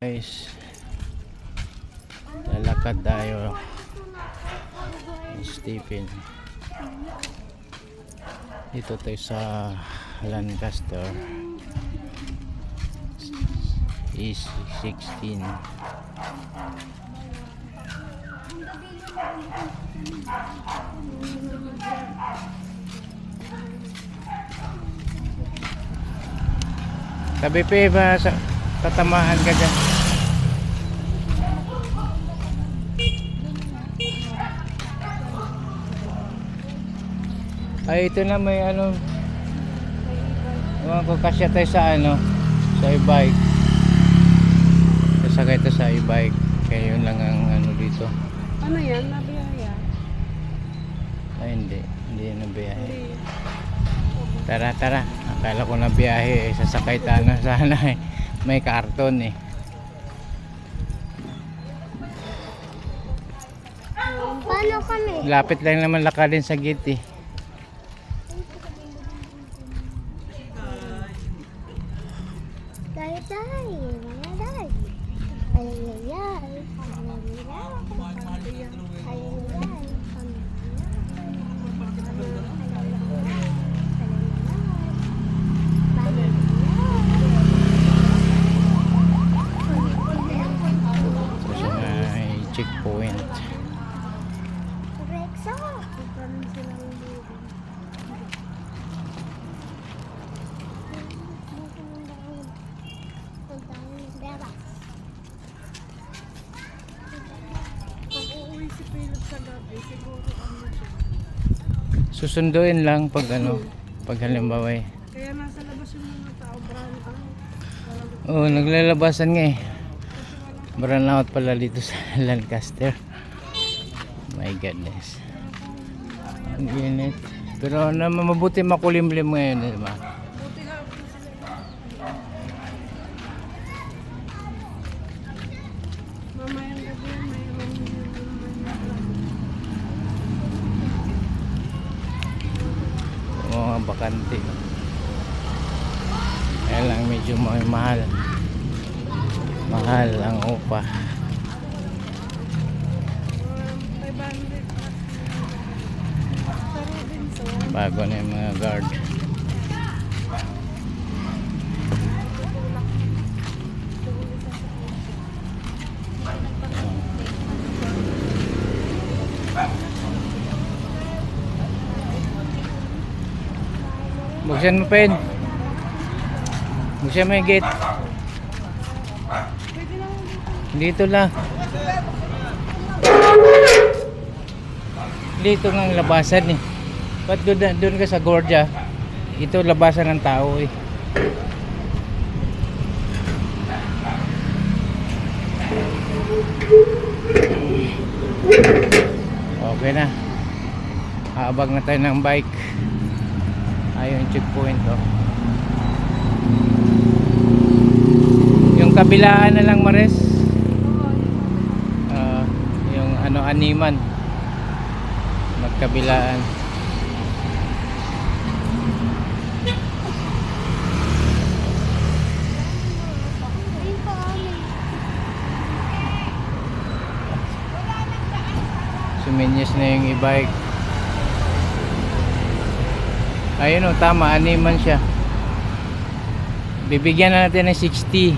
Guys, lalakad tayo. Stephen, dito tayo sa Lancaster East 16. Sabi pa ba tatamahan ka dyan? Ay, ito na may ano, ewan ko, kasya tayo sa ano, sa e-bike. Sasakay tayo sa e-bike, kaya yun lang ang ano dito. Ano yan? Nabiyaya? Ay, hindi nabiyahe. Tara, akala ko nabiyahe, sasakay tayo na sana eh. May karton eh. Paano kami? Lapit lang naman lakadin sa gate eh. Checkpoint. Susunduin lang pag ano, pag halimbawa eh. Kaya nasa labas yung mga tao, brown out. Oo, naglalabasan nga eh. Brown out pala dito sa Lancaster. My goodness. Ang init. Pero mabuti makulimlim ngayon, di ba? Mamayang gabi yan, Mga bakante. Kaya lang medyo mahal. Mahal ang upa. 500. Bago na yung mga guard. Buksan mo pen. Buksan mo yung gate. Dito lang. Dito nga ang labasan eh. Ba't doon ka sa Gordia? Ito labasan ng tao eh. Okay na. Habang na tayo ng bike. Ayun, checkpoint oh. Yung kabilaan na lang, Mares. Yung ano, Animan. Magkabilaan. Suminyas na yung e-bike. Ayun o, tama, Animan siya. Bibigyan na natin ng 60.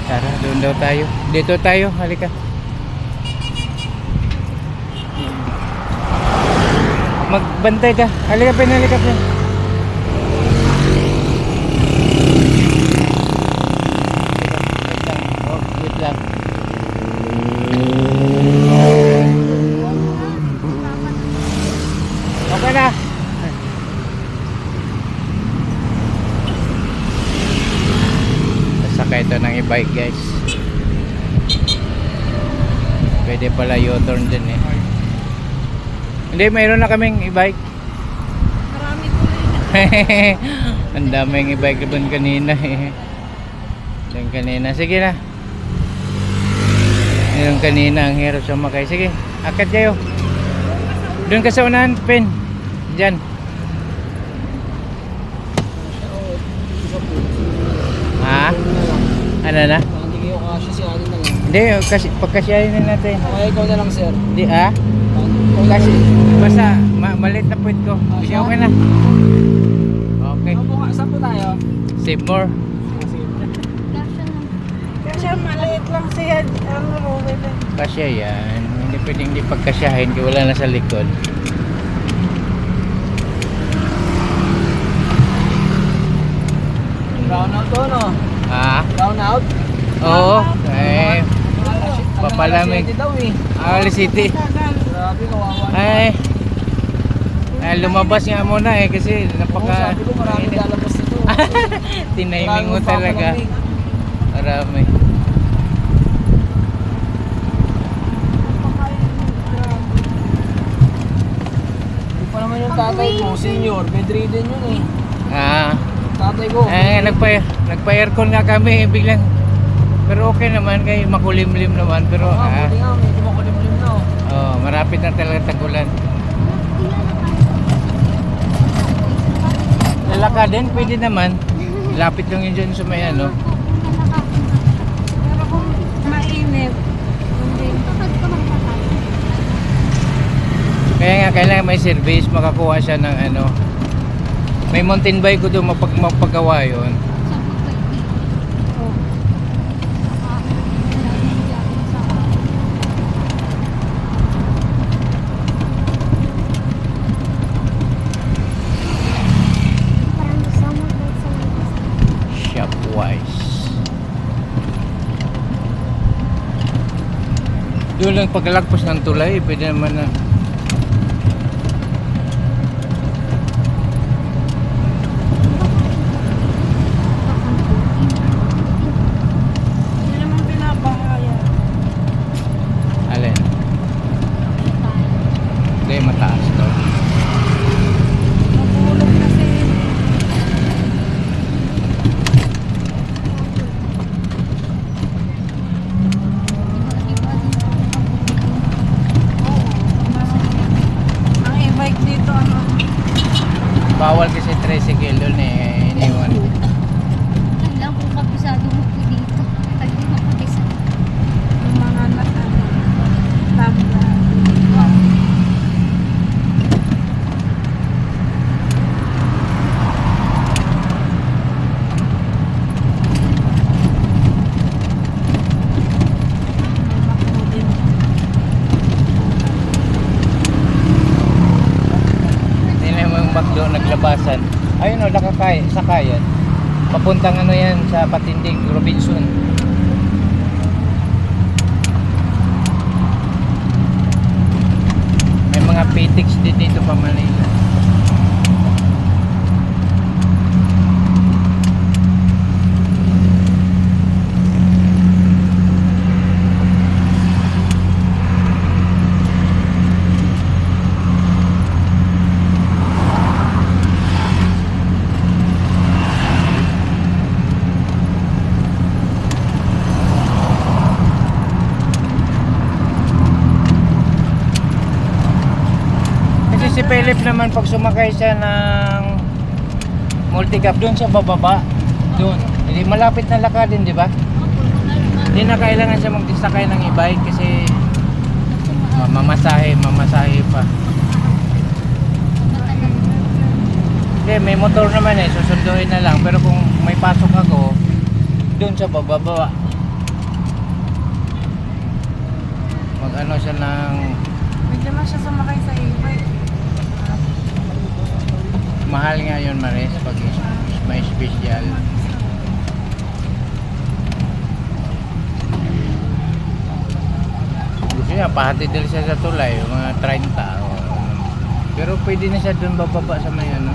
Tara, doon daw tayo. Dito tayo, halika. Magbantay ka. Halika pa, halika pa. Wait lang. Okay na. Sasakay ito ng e-bike, guys. Pwede pala U-turn din eh. Hindi, mayroon na kaming e-bike. Marami tuloy na. Ang daming e-bike doon kanina eh. Doon kanina. Sige na. Doon kanina ang hirap sumakay. Sige, akit kayo. Doon ka sa unahan, Pen. Diyan. Ano na? Hindi kayo kasya si Alin na lang. Hindi, kasi pagkasyahin na natin. Okay, ikaw na lang sir. Hindi kasi basta malit na puwit ko. Kasi okay na. Okay. Saan po tayo? Save more. Kasi maliit lang siya, ano, Ruben. Kasya yan. Hindi pwedeng di pagkasyahin kaya wala na sa likod. Brown out to, no? Brown out? Oo. Papalamig. Alas 7 daw eh. Alas City. Grabe, kawawa na. Lumabas nga muna kasi Oo, napaka sabi ko marami lalabas nito. tiniming mo talaga. Marami. Hindi pa naman yung tatay ko, senior, bedridden yun eh. Tatay ko. Nagpa-aircon nga kami biglang. Pero okay naman kay makulimlim naman pero Buti nga, medyo makulimlim na oh. marapit na talaga tagulan. Lalaka din, pwede naman. Lapit lang yun dyan sa may ano. Pero kung mainit, hindi. Kaya nga kailangan may service, makakuha siya ng ano. May mountain bike ko doon mapagawa yun. Shopwise. Doon lang paglalagpas ng tulay, pwede naman na. Hindi naman pinapahaya. Alin? Hindi, mataas to. Mahulog kasi. Ang e-bike dito, ano, Bawal kasi tricycle doon iniwan. Lang kung kabisado mo po dito. Pag di mo kabisado. yung mga tabla. Tingnan mo yung McDo naglabasan. Ayun o, sakayan. Papuntang ano yan sa Patindig, Robinson. May mga PTX din dito pa Manila. Kasi si Philip naman pag sumakay siya ng multicab doon siya bababa. Doon. Hindi malapit na lakadin, di ba? Hindi na kailangan siya magsakay ng e-bike kasi mamasahe pa. Hindi, may motor naman susunduin na lang. Pero kung may pasok ako, doon siya bababa. Mag-ano siya ng Pwede naman siya sumakay sa e-bike. mahal nga yun Maris pag may special. Gusto niya pahatid din siya sa tulay mga 30 o, pero pwede na siya doon bababa sa may ano